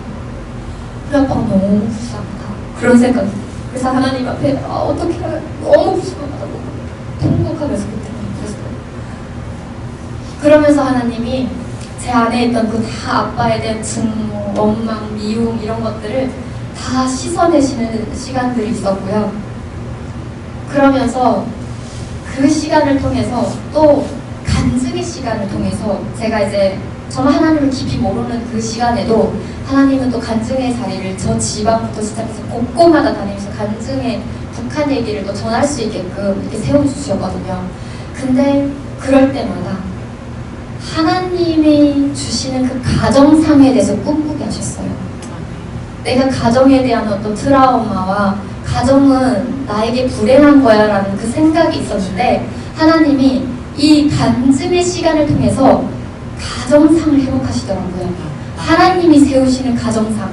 우리 아빠가 너무 불쌍하다 그런 생각이 들어요. 그래서 하나님 앞에 어떻게 너무 불쌍하다고 통곡하면서 그랬어요. 그러면서 하나님이 제 안에 있던 그 다 아빠에 대한 증오, 원망, 미움 이런 것들을 다 씻어내시는 시간들이 있었고요. 그러면서 그 시간을 통해서 또 간증의 시간을 통해서 제가 이제 정말 하나님을 깊이 모르는 그 시간에도 하나님은 또 간증의 자리를 저 지방부터 시작해서 곳곳마다 다니면서 간증의 북한 얘기를 또 전할 수 있게끔 이렇게 세워주셨거든요. 근데 그럴 때마다 하나님이 주시는 그 가정상에 대해서 꿈꾸게 하셨어요. 내가 가정에 대한 어떤 트라우마와 가정은 나에게 불행한 거야 라는 그 생각이 있었는데 하나님이 이 간증의 시간을 통해서 가정상을 회복하시더라고요. 하나님이 세우시는 가정상.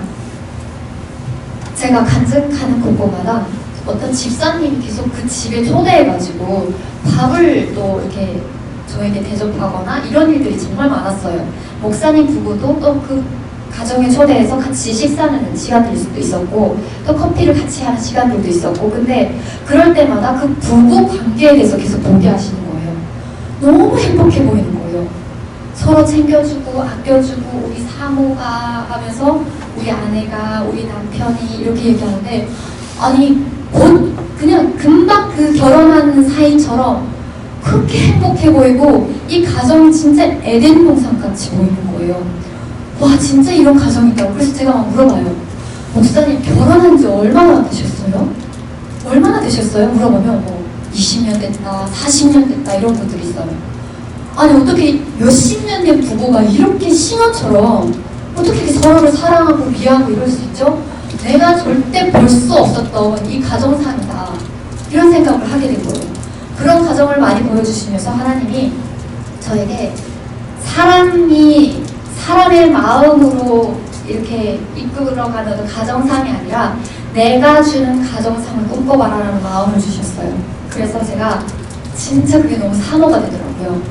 제가 간증하는 곳곳마다 어떤 집사님이 계속 그 집에 초대해가지고 밥을 또 이렇게 저에게 대접하거나 이런 일들이 정말 많았어요. 목사님 부부도 또 그 가정에 초대해서 같이 식사하는 시간들일 수도 있었고 또 커피를 같이 하는 시간들도 있었고 근데 그럴 때마다 그 부부 관계에 대해서 계속 보게 하시는 거예요. 너무 행복해 보이는 거예요. 서로 챙겨주고 아껴주고 우리 사모가 하면서 우리 아내가 우리 남편이 이렇게 얘기하는데 아니 곧 그냥 금방 그 결혼하는 사이처럼 그렇게 행복해 보이고 이 가정이 진짜 에덴 동산같이 보이는 거예요. 와 진짜 이런 가정이 있다고. 그래서 제가 막 물어봐요. 목사님 결혼한 지 얼마나 되셨어요? 얼마나 되셨어요? 물어보면 뭐 20년 됐다 40년 됐다 이런 분들이 있어요. 아니 어떻게 몇십 년 된 부부가 이렇게 신혼처럼 어떻게 이렇게 서로를 사랑하고 위하고 이럴 수 있죠? 내가 절대 볼 수 없었던 이 가정상이다 이런 생각을 하게 된 거예요. 그런 가정을 많이 보여주시면서 하나님이 저에게 사람의 마음으로 이렇게 이끌어가는 가정상이 아니라 내가 주는 가정상을 꿈꿔봐라라는 마음을 주셨어요. 그래서 제가 진짜 그게 너무 사모가 되더라고요.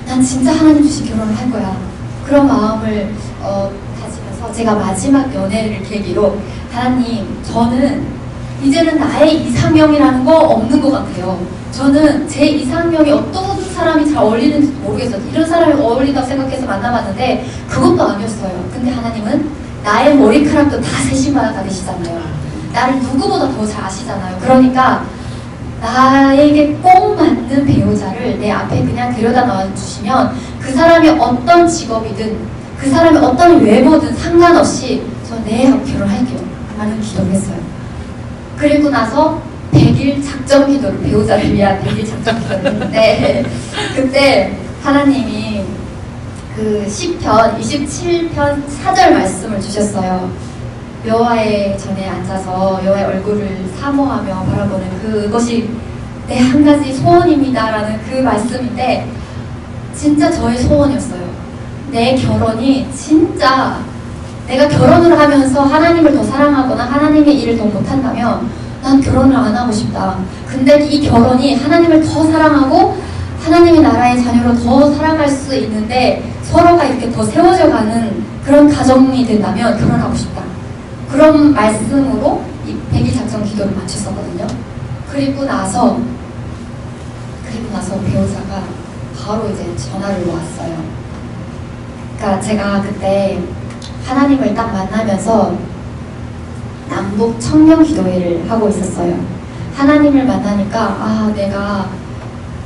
난 진짜 하나님 주신 결혼을 할 거야. 그런 마음을 가지면서 제가 마지막 연애를 계기로 하나님 저는 이제는 나의 이상형이라는 거 없는 것 같아요. 저는 제 이상형이 어떤 사람이 잘 어울리는지 모르겠어요. 이런 사람이 어울린다고 생각해서 만나봤는데 그것도 아니었어요. 근데 하나님은 나의 머리카락도 다 세심마다 다 되시잖아요. 나를 누구보다 더 잘 아시잖아요. 그러니까 나에게 꼭 맞는 배우자를 내 앞에 그냥 데려다 놔주시면 그 사람이 어떤 직업이든 그 사람이 어떤 외모든 상관없이 저 내하고 결혼할게요 라는 기도를 했어요. 그리고 나서 100일 작정 기도를 배우자를 위한 100일 작정 기도를 했는데 그때 하나님이 그 시편 27편 4절 말씀을 주셨어요. 여호와의 전에 앉아서 여호와의 얼굴을 사모하며 바라보는 그것이 내 한 가지 소원입니다 라는 그 말씀인데 진짜 저의 소원이었어요. 내 결혼이 진짜 내가 결혼을 하면서 하나님을 더 사랑하거나 하나님의 일을 더 못한다면 난 결혼을 안 하고 싶다. 근데 이 결혼이 하나님을 더 사랑하고 하나님의 나라의 자녀로 더 사랑할 수 있는데 서로가 이렇게 더 세워져 가는 그런 가정이 된다면 결혼하고 싶다. 그런 말씀으로 이 100일 작정 기도를 마쳤었거든요. 그리고 나서 배우자가 바로 이제 전화를 왔어요. 그러니까 제가 그때 하나님을 딱 만나면서 남북 청년 기도회를 하고 있었어요. 하나님을 만나니까 내가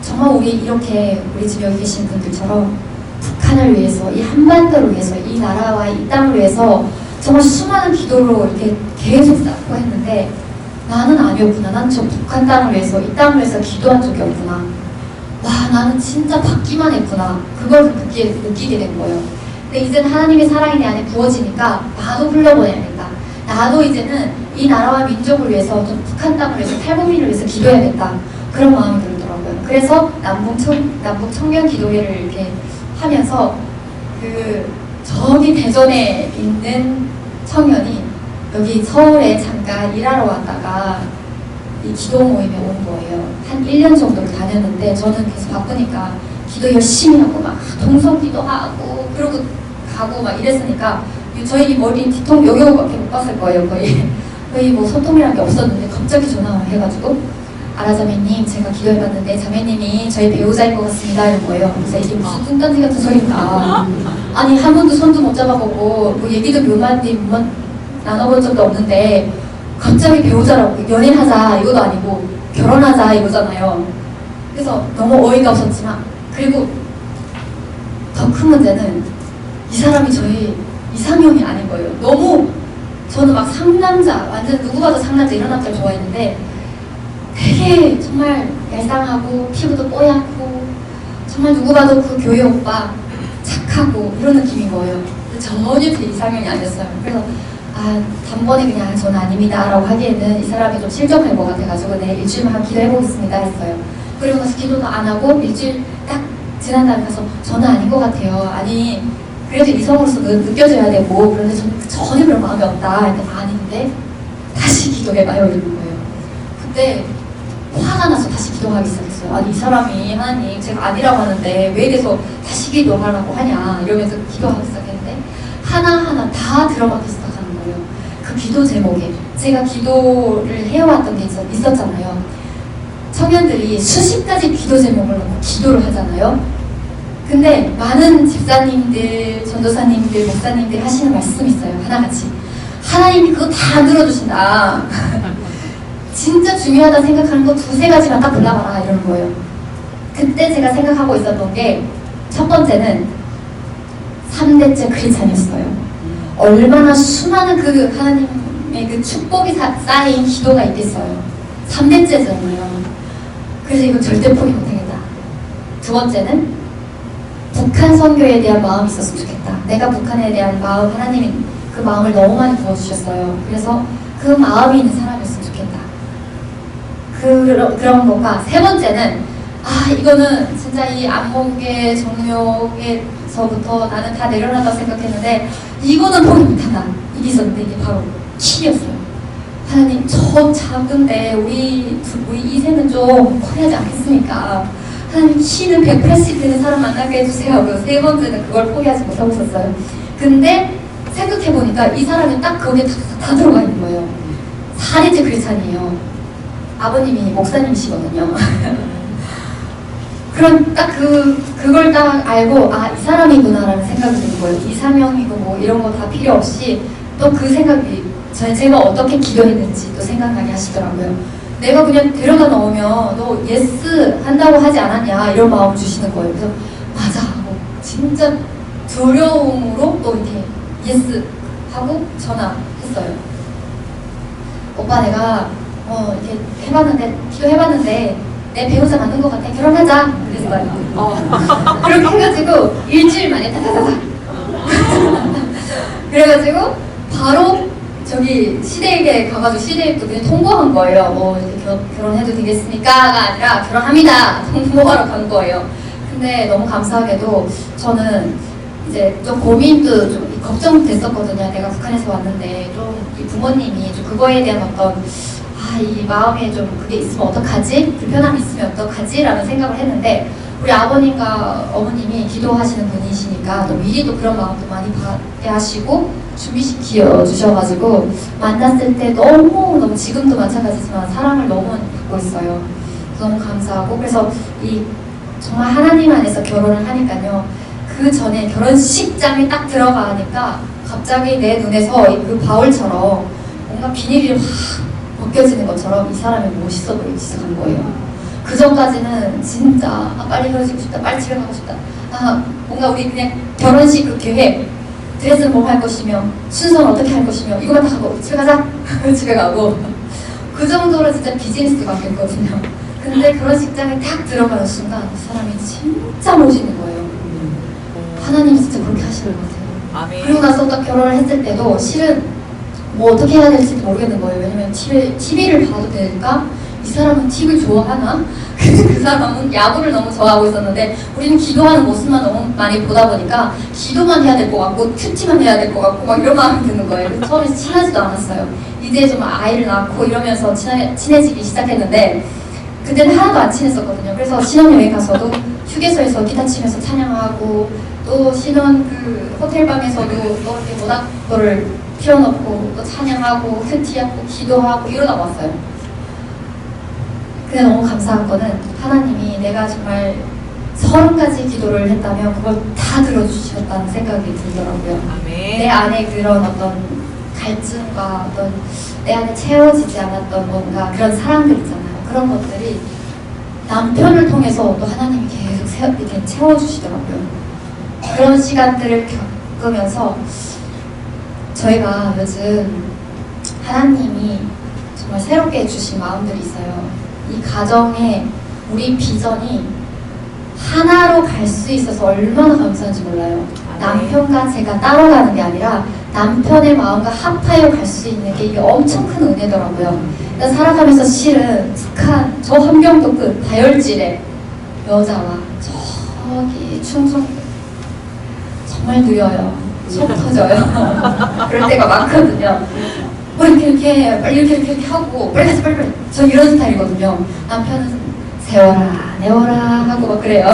정말 우리 집 여기 계신 분들처럼 북한을 위해서 이 한반도를 위해서 이 나라와 이 땅을 위해서 정말 수많은 기도로 이렇게 계속 쌓고 했는데 나는 아니었구나. 난 저 북한 땅을 위해서 이 땅을 위해서 기도한 적이 없구나. 와 나는 진짜 받기만 했구나. 그걸 느끼게 된 거예요. 근데 이제는 하나님의 사랑이 내 안에 부어지니까 나도 흘려보내야겠다. 나도 이제는 이 나라와 민족을 위해서 또 북한 땅을 위해서 탈북민을 위해서 기도해야겠다. 그런 마음이 들더라고요. 그래서 남북 청년 기도회를 이렇게 하면서 저기 대전에 있는 청년이 여기 서울에 잠깐 일하러 왔다가 이 기도 모임에 온 거예요. 한 1년 정도를 다녔는데 저는 계속 바쁘니까 기도 열심히 하고 막 동성 기도하고 그러고 가고 막 이랬으니까 저희 머리 뒤통 여기밖에 못 봤을 거예요. 거의 뭐 소통이란 게 없었는데 갑자기 전화해가지고 아라자매님 제가 기도해봤는데 자매님이 저희 배우자인 것 같습니다 이런 거예요. 그래서 이게 무슨 뚱딴지 같은 소리인가. 아니 한 번도 손도 못 잡아보고 뭐 얘기도 묘한데 나눠본 적도 없는데 갑자기 배우자라고 연애하자 이거도 아니고 결혼하자 이거잖아요. 그래서 너무 어이가 없었지만 그리고 더 큰 문제는 이 사람이 저희 이상형이 아닌 거예요. 너무 저는 막 상남자 완전 누구 봐도 상남자 이런 남자를 좋아했는데 되게 정말 얄쌍하고 피부도 뽀얗고 정말 누구 봐도 그 교회 오빠 착하고 이런 느낌인 거예요. 전혀 제 이상형이 아니었어요. 그래서 단번에 그냥 저는 아닙니다 라고 하기에는 이 사람이 좀 실족할 것 같아가지고 네, 일주일만 기도해보겠습니다 했어요. 그리고 나서 기도도 안 하고 일주일 딱 지난 다음에 가서 저는 아닌 것 같아요. 아니 그래도 이성으로서 느껴져야 되고 그런데 저는 전혀 그런 마음이 없다. 아닌데 다시 기도해봐요 이러는 거예요. 그때 화가 나서 다시 기도하기 시작했어요. 아니 이 사람이 하나님 제가 아니라고 하는데 왜 이래서 다시 기도하라고 하냐 이러면서 기도하기 시작했는데 하나하나 다 들어가기 시작하는 거예요. 그 기도 제목에 제가 기도를 해왔던 게 있었잖아요. 청년들이 수십 가지 기도 제목을 놓고 기도를 하잖아요. 근데 많은 집사님들, 전도사님들, 목사님들 하시는 말씀이 있어요. 하나같이 하나님이 그거 다 들어주신다. 진짜 중요하다 생각하는 거 두세 가지만 딱 골라봐라 이러는 거예요. 그때 제가 생각하고 있었던 게 첫 번째는 3대째 크리스찬이었어요. 얼마나 수많은 그 하나님의 그 축복이 쌓인 기도가 있겠어요. 3대째잖아요. 그래서 이거 절대 포기 못하겠다. 두 번째는 북한 선교에 대한 마음이 있었으면 좋겠다. 내가 북한에 대한 마음, 하나님이 그 마음을 너무 많이 부어주셨어요. 그래서 그 마음이 있는 사람이었으면 좋겠다. 그런 거가 세 번째는 이거는 진짜 이 안목의 정욕에서부터 나는 다 내려놨다고 생각했는데 이거는 포기 못한다. 이게 있었는데 이게 바로 키였어요. 하나님 저 작은데 우리 이세는 좀 커야지 않겠습니까? 하나님 키는 180 되는 사람 만나게 해주세요. 그리고 세 번째는 그걸 포기하지 못하고 있었어요. 근데 생각해보니까 이 사람이 딱 거기에 다 들어가 있는 거예요. 4대째 크리스찬이에요. 아버님이 목사님이시거든요. 그럼 딱 그걸 딱 알고 이 사람이구나라는 생각이 드는 거예요. 이사명이고 뭐 이런 거 다 필요 없이 또 그 생각이 제가 어떻게 기도했는지 또 생각나게 하시더라고요. 내가 그냥 데려다 넣으면 너 예스 한다고 하지 않았냐 이런 마음을 주시는 거예요. 그래서 맞아 하고 진짜 두려움으로 또 이렇게 예스 하고 전화했어요. 오빠 내가 이렇게 기도해봤는데 내 배우자 맞는 것 같아. 결혼하자. 그랬어요. 그렇게 해가지고 일주일 만에 타타타타. 그래가지고 바로 저기 시댁에 가가지고 시댁도 그냥 통보한 거예요. 이렇게 결혼해도 되겠습니까?가 아니라 결혼합니다. 통보하러 간 거예요. 근데 너무 감사하게도 저는 이제 좀 고민도 좀 걱정됐었거든요. 내가 북한에서 왔는데 좀 이 부모님이 좀 그거에 대한 어떤 이 마음에 좀 그게 있으면 어떡하지? 불편함이 있으면 어떡하지? 라는 생각을 했는데 우리 아버님과 어머님이 기도하시는 분이시니까 또 미리 또 그런 마음도 많이 받게 하시고 준비시켜 주셔가지고 만났을 때 너무 지금도 마찬가지지만 사랑을 너무 받고 있어요. 너무 감사하고 그래서 정말 하나님 안에서 결혼을 하니까요. 그 전에 결혼식장에 딱 들어가니까 갑자기 내 눈에서 그 바울처럼 뭔가 비닐이 확 벗겨지는 것처럼 이 사람이 멋있어 보이기 시작한 거예요. 그 전까지는 진짜 빨리 헤어지고 싶다, 빨리 집에 가고 싶다. 뭔가 우리 그냥 결혼식 그 계획, 드레스는 뭐 할 것이며, 순서는 어떻게 할 것이며, 이거만 다 하고 집에 가자! 집에 가고 그 정도로 진짜 비즈니스 관계였거든요. 근데 결혼식장에 딱 들어가는 순간 그 사람이 진짜 멋있는 거예요. 하나님이 진짜 그렇게 하시는 것 같아요. 아멘. 그리고 나서 딱 결혼을 했을 때도 실은 뭐 어떻게 해야 될지도 모르겠는 거예요. 왜냐면 TV를 봐도 될까? 이 사람은 TV를 좋아하나? 그 사람은 야구를 너무 좋아하고 있었는데 우리는 기도하는 모습만 너무 많이 보다 보니까 기도만 해야 될 것 같고 큐티만 해야 될 것 같고 막 이런 마음이 드는 거예요. 그래서 처음에 친하지도 않았어요. 이제 좀 아이를 낳고 이러면서 친해지기 시작했는데 그때는 하나도 안 친했었거든요. 그래서 신혼여행 가서도 휴게소에서 기타 치면서 찬양하고 또 신혼 그 호텔방에서도 또 이렇게 모닥불을 피워놓고 또 찬양하고 큐티하고 기도하고 이러다 왔어요. 근데 너무 감사한 거는 하나님이 내가 정말 30가지 기도를 했다면 그걸 다 들어주셨다는 생각이 들더라고요. 아멘. 내 안에 그런 어떤 갈증과 어떤 내 안에 채워지지 않았던 뭔가 그런 사랑들 있잖아요. 그런 것들이 남편을 통해서 또 하나님이 계속 이렇게 채워주시더라고요. 그런 시간들을 겪으면서 저희가 요즘 하나님이 정말 새롭게 주신 마음들이 있어요. 이 가정에 우리 비전이 하나로 갈 수 있어서 얼마나 감사한지 몰라요. 남편과 제가 따로 가는 게 아니라 남편의 마음과 합하여 갈 수 있는 게 이게 엄청 큰 은혜더라고요. 그러니까 살아가면서 실은 북한 저 환경도 끝 다혈질의 여자와 저기 충성 정말 느려요. 속 터져요. 그럴 때가 많거든요. 뭐 이렇게 빨리 이렇게 하고 빨리 가서 빨리 저 이런 스타일이거든요. 남편은 세워라 내워라 하고 막 그래요.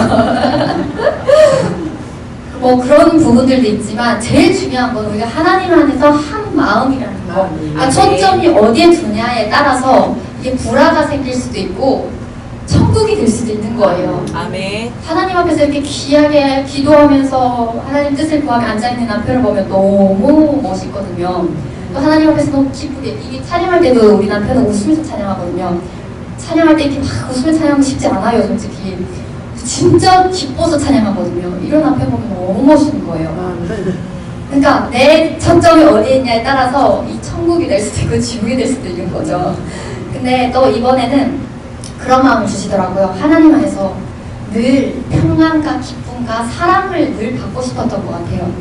뭐 그런 부분들도 있지만 제일 중요한 건 우리가 하나님 안에서 한 마음이라는 거. 그러니까 초점이 어디에 두냐에 따라서 이게 불화가 생길 수도 있고 천국이 될 수도 있는 거예요. 아멘. 하나님 앞에서 이렇게 귀하게 기도하면서 하나님 뜻을 구하며 앉아있는 남편을 보면 너무 멋있거든요. 또 하나님 앞에서 너무 기쁘게, 이게 찬양할 때도 우리 남편은 웃으면서 찬양하거든요. 찬양할 때 이렇게 막 웃으면서 찬양하고 싶지 않아요, 솔직히. 진짜 기뻐서 찬양하거든요. 이런 남편 보면 너무 멋있는 거예요. 그러니까 내 초점이 어디에 있냐에 따라서 이 천국이 될 수도 있고 지옥이 될 수도 있는 거죠. 근데 또 이번에는 그런 마음을 주시더라고요. 하나님 안에서 늘 평안과 기쁨과 사랑을 늘 받고 싶었던 것 같아요.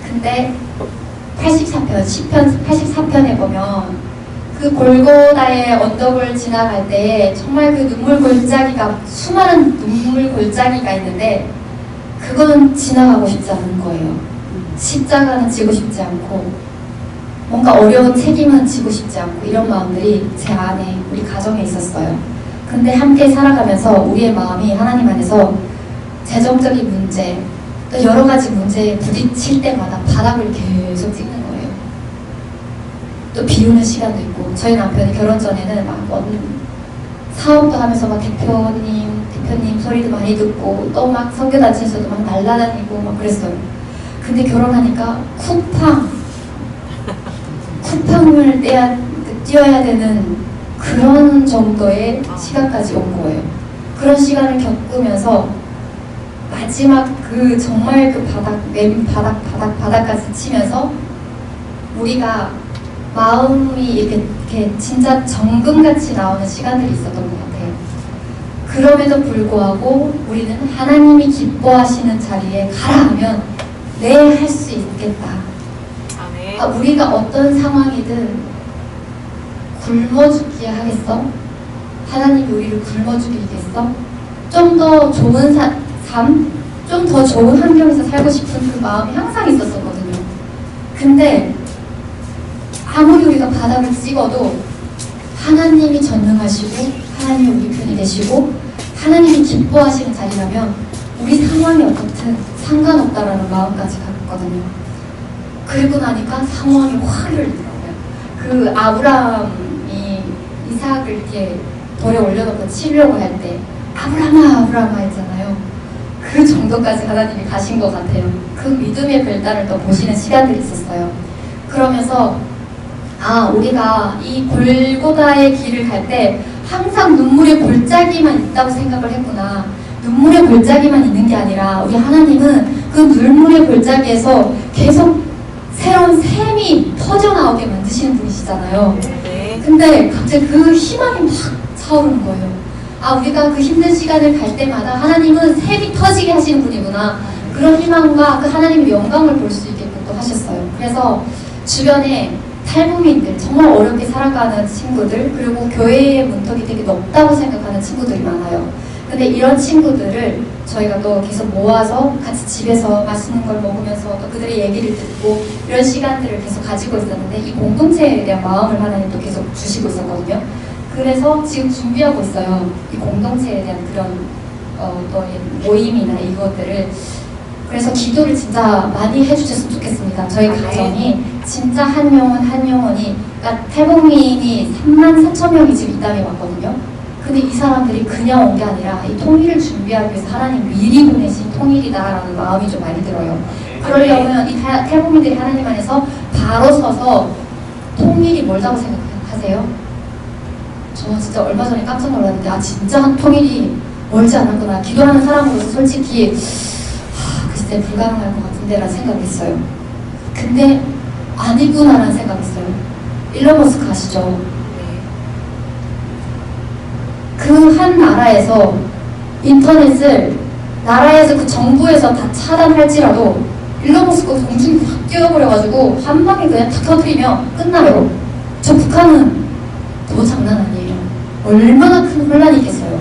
근데 84편, 시편 84편에 보면 그 골고다의 언덕을 지나갈 때 정말 그 눈물 골짜기가, 수많은 눈물 골짜기가 있는데 그거는 지나가고 싶지 않은 거예요. 십자가는 지고 싶지 않고 뭔가 어려운 책임은 지고 싶지 않고 이런 마음들이 제 안에 우리 가정에 있었어요. 근데 함께 살아가면서 우리의 마음이 하나님 안에서 재정적인 문제 또 여러 가지 문제에 부딪힐 때마다 바닥을 계속 찍는 거예요. 또 비우는 시간도 있고, 저희 남편이 결혼 전에는 막 사업도 하면서 막 대표님 소리도 많이 듣고 또 막 선교단체에서도 막 날라다니고 막 그랬어요. 근데 결혼하니까 쿠팡을 뛰어야 되는 그런 정도의 시간까지 온 거예요. 그런 시간을 겪으면서 마지막 그 정말 그 맨 바닥까지 치면서 우리가 마음이 이렇게 진짜 정금같이 나오는 시간들이 있었던 것 같아요. 그럼에도 불구하고 우리는 하나님이 기뻐하시는 자리에 가라 하면 네, 할 수 있겠다. 아멘. 그러니까 우리가 어떤 상황이든 굶어 죽게 하겠어? 하나님이 우리를 굶어 죽이겠어? 좀 더 좋은 삶? 좀 더 좋은 환경에서 살고 싶은 그 마음이 항상 있었거든요. 근데 아무리 우리가 바닥을 찍어도 하나님이 전능하시고 하나님이 우리 편이 되시고 하나님이 기뻐하시는 자리라면 우리 상황이 어떻든 상관없다라는 마음까지 갔거든요. 그리고 나니까 상황이 확 열리더라고요. 그 아브라함이 이삭을 이렇게 돌에 올려놓고 치려고 할 때 아브라함아 했잖아요. 그 정도까지 하나님이 가신 것 같아요. 그 믿음의 별단을 또 보시는 시간들이 있었어요. 그러면서 우리가 이 골고다의 길을 갈 때 항상 눈물의 골짜기만 있다고 생각을 했구나. 눈물의 골짜기만 있는 게 아니라 우리 하나님은 그 눈물의 골짜기에서 계속 새로운 샘이 터져나오게 만드시는 분이시잖아요. 근데 갑자기 그 희망이 막 차오르는 거예요. 우리가 그 힘든 시간을 갈 때마다 하나님은 샘이 터지게 하시는 분이구나. 그런 희망과 그 하나님의 영광을 볼 수 있게끔 또 하셨어요. 그래서 주변에 탈북민들, 정말 어렵게 살아가는 친구들, 그리고 교회의 문턱이 되게 높다고 생각하는 친구들이 많아요. 근데 이런 친구들을 저희가 또 계속 모아서 같이 집에서 맛있는 걸 먹으면서 또 그들의 얘기를 듣고 이런 시간들을 계속 가지고 있었는데 이 공동체에 대한 마음을 하나님 또 계속 주시고 있었거든요. 그래서 지금 준비하고 있어요. 이 공동체에 대한 그런 또 모임이나 이것들을. 그래서 기도를 진짜 많이 해주셨으면 좋겠습니다. 저희 가정이 진짜 한 영혼이, 그러니까 탈북민이 34,000명이 지금 이 땅에 왔거든요. 근데 이 사람들이 그냥 온 게 아니라 이 통일을 준비하기 위해서 하나님 미리 보내신 통일이다라는 마음이 좀 많이 들어요. 그러려면 이 탈북민들이 하나님 안에서 바로 서서 통일이 멀다고 생각하세요? 저 진짜 얼마 전에 깜짝 놀랐는데 진짜 통일이 멀지 않았구나. 기도하는 사람으로서 솔직히 글쎄 불가능할 것 같은데 라는 생각했어요. 근데 아니구나라는 생각했어요. 일론 머스크 아시죠? 그 한 나라에서 인터넷을 나라에서 그 정부에서 다 차단할지라도 일론 머스크 공중에 확 뛰어버려가지고 한 방에 그냥 탁 터뜨리면 끝나요. 저 북한은 더 장난 아니에요. 얼마나 큰 혼란이 있겠어요.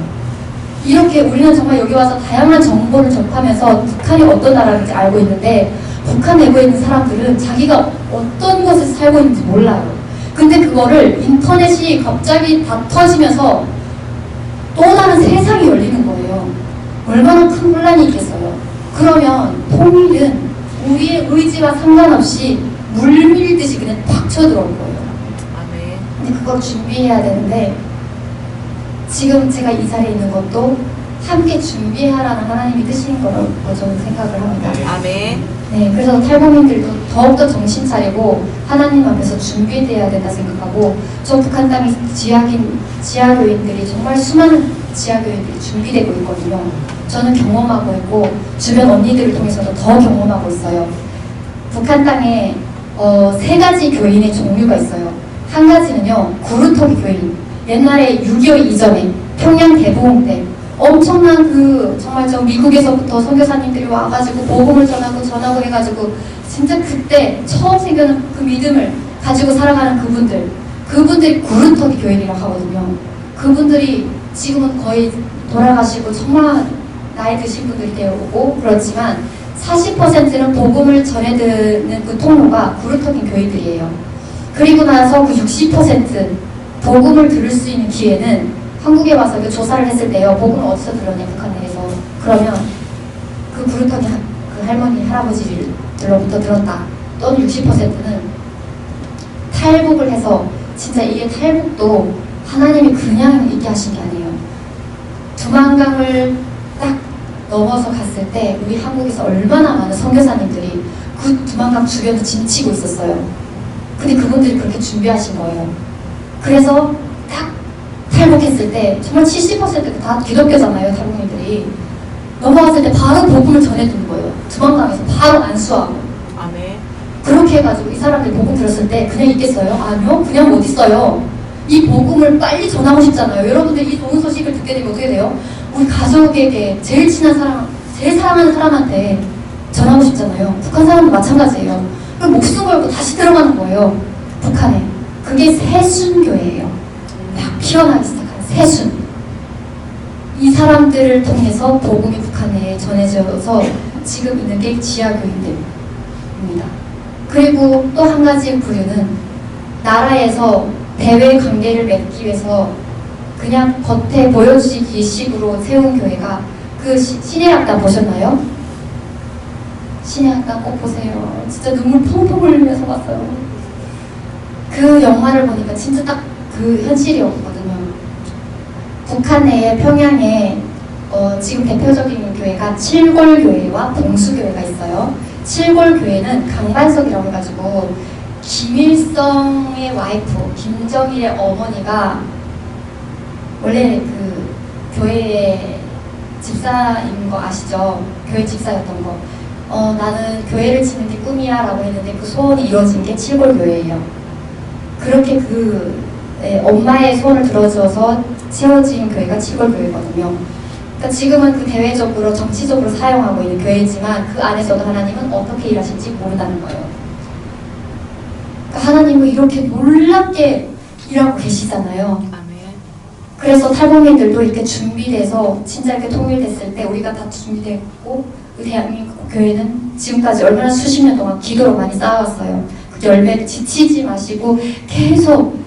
이렇게 우리는 정말 여기 와서 다양한 정보를 접하면서 북한이 어떤 나라인지 알고 있는데 북한 내부에 있는 사람들은 자기가 어떤 곳에서 살고 있는지 몰라요. 근데 그거를 인터넷이 갑자기 다 터지면서 또 다른 세상이 열리는 거예요. 얼마나 큰 혼란이 있겠어요. 그러면 통일은 우리의 의지와 상관없이 물밀듯이 그냥 팍 쳐들어올 거예요. 아멘. 근데 그걸 준비해야 되는데 지금 제가 이 자리에 있는 것도 함께 준비하라는 하나님이 뜻인 거라고 저는 생각을 합니다. 아멘. 네, 그래서 탈북민들도 더욱더 정신 차리고 하나님 앞에서 준비되어야 된다 생각하고 저 북한 땅의 지하교인들이 정말 수많은 지하교인들이 준비되고 있거든요. 저는 경험하고 있고 주변 언니들을 통해서도 더 경험하고 있어요. 북한 땅에 3가지 교인의 종류가 있어요. 한 가지는요, 구루터기 교인. 옛날에 6.25 이전에 평양 대부흥 때 엄청난 정말 저 미국에서부터 선교사님들이 와가지고 복음을 전하고 해가지고 진짜 그때 처음 생겨난 그 믿음을 가지고 살아가는 그분들이 구루터기 교인이라고 하거든요. 그분들이 지금은 거의 돌아가시고 정말 나이 드신 분들이 되어오고 그렇지만 40%는 복음을 전해드는 그 통로가 구루터기 교인들이에요. 그리고 나서 그 60% 복음을 들을 수 있는 기회는 한국에 와서 조사를 했을 때요. 복음을 어디서 들었냐, 북한 내에서. 그러면 그 구루터기 그 할머니, 할아버지들로부터 들었다. 또는 60%는 탈북을 해서 진짜 이게 탈북도 하나님이 그냥 있게 하신 게 아니에요. 두만강을 딱 넘어서 갔을 때 우리 한국에서 얼마나 많은 선교사님들이 그 두만강 주변을 짐치고 있었어요. 근데 그분들이 그렇게 준비하신 거예요. 그래서 딱 탈북했을 때 정말 70%가 다 기독교잖아요. 탈북민들이 넘어갔을 때 바로 복음을 전해주는 거예요. 두만강에서 바로 안수하고. 아멘. 그렇게 해가지고 이 사람들이 복음 들었을 때 그냥 있겠어요? 아니요, 그냥 못 있어요. 이 복음을 빨리 전하고 싶잖아요. 여러분들 이 좋은 소식을 듣게 되면 어떻게 돼요? 우리 가족에게 제일 친한 사람, 제일 사랑하는 사람한테 전하고 싶잖아요. 북한 사람도 마찬가지예요. 그럼 목숨 걸고 다시 들어가는 거예요. 북한에. 그게 새순교회예요. 막 피어나기 시작한 새순. 이 사람들을 통해서 복음이 북한 내에 전해져서 지금 있는 게 지하교인들입니다. 그리고 또 한 가지 부류는 나라에서 대외 관계를 맺기 위해서 그냥 겉에 보여주기 식으로 세운 교회가 그 신의 학당 보셨나요? 신의 학당 꼭 보세요. 진짜 눈물 펑펑 흘리면서 봤어요. 그 영화를 보니까 진짜 딱 그 현실이었거든요. 북한 내에 평양에 지금 대표적인 교회가 칠골교회와 봉수교회가 있어요. 칠골교회는 강반석이라고 해가지고 김일성의 와이프, 김정일의 어머니가 원래 그 교회의 집사인 거 아시죠? 교회 집사였던 거. 나는 교회를 치는 게 꿈이야 라고 했는데 그 소원이 이루어진 게 칠골교회예요. 그렇게 엄마의 소원을 들어줘서 세워진 교회가 칠골교회거든요. 그러니까 지금은 그 대외적으로 정치적으로 사용하고 있는 교회지만 그 안에서도 하나님은 어떻게 일하실지 모른다는 거예요. 그러니까 하나님은 이렇게 놀랍게 일하고 계시잖아요. 그래서 탈북민들도 이렇게 준비돼서 진짜 이렇게 통일됐을 때 우리가 다 준비됐고 그 대한민국 교회는 지금까지 얼마나 수십 년 동안 기도로 많이 쌓아왔어요. 그 열매를 지치지 마시고 계속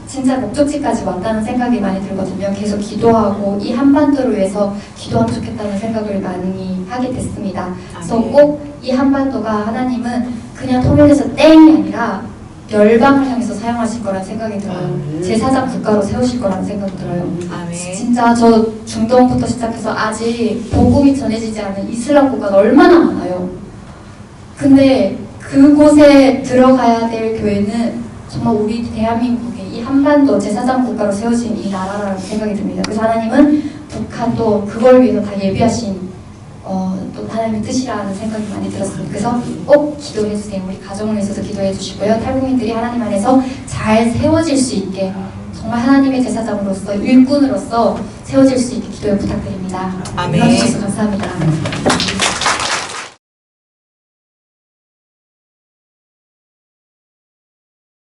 진짜 목적지까지 왔다는 생각이 많이 들거든요. 계속 기도하고 이 한반도를 위해서 기도하면 좋겠다는 생각을 많이 하게 됐습니다. 그래서 꼭 이 한반도가 하나님은 그냥 통일돼서 땡이 아니라 열방을 향해서 사용하실 거라는 생각이 들어요. 제사장 국가로 세우실 거라는 생각이 들어요. 진짜 저 중동부터 시작해서 아직 복음이 전해지지 않은 이슬람 국가가 얼마나 많아요. 근데 그곳에 들어가야 될 교회는 정말 우리 대한민국의 이 한반도 제사장 국가로 세워진 이 나라라는 생각이 듭니다. 그래서 하나님은 북한도 그걸 위해서 다 예비하신 또 하나님의 뜻이라는 생각이 많이 들었습니다. 그래서 꼭 기도해 주세요. 우리 가정을 위해서도 기도해 주시고요. 탈북민들이 하나님 안에서 잘 세워질 수 있게 정말 하나님의 제사장으로서 일꾼으로서 세워질 수 있게 기도를 부탁드립니다. 아멘. 들어주셔서 감사합니다.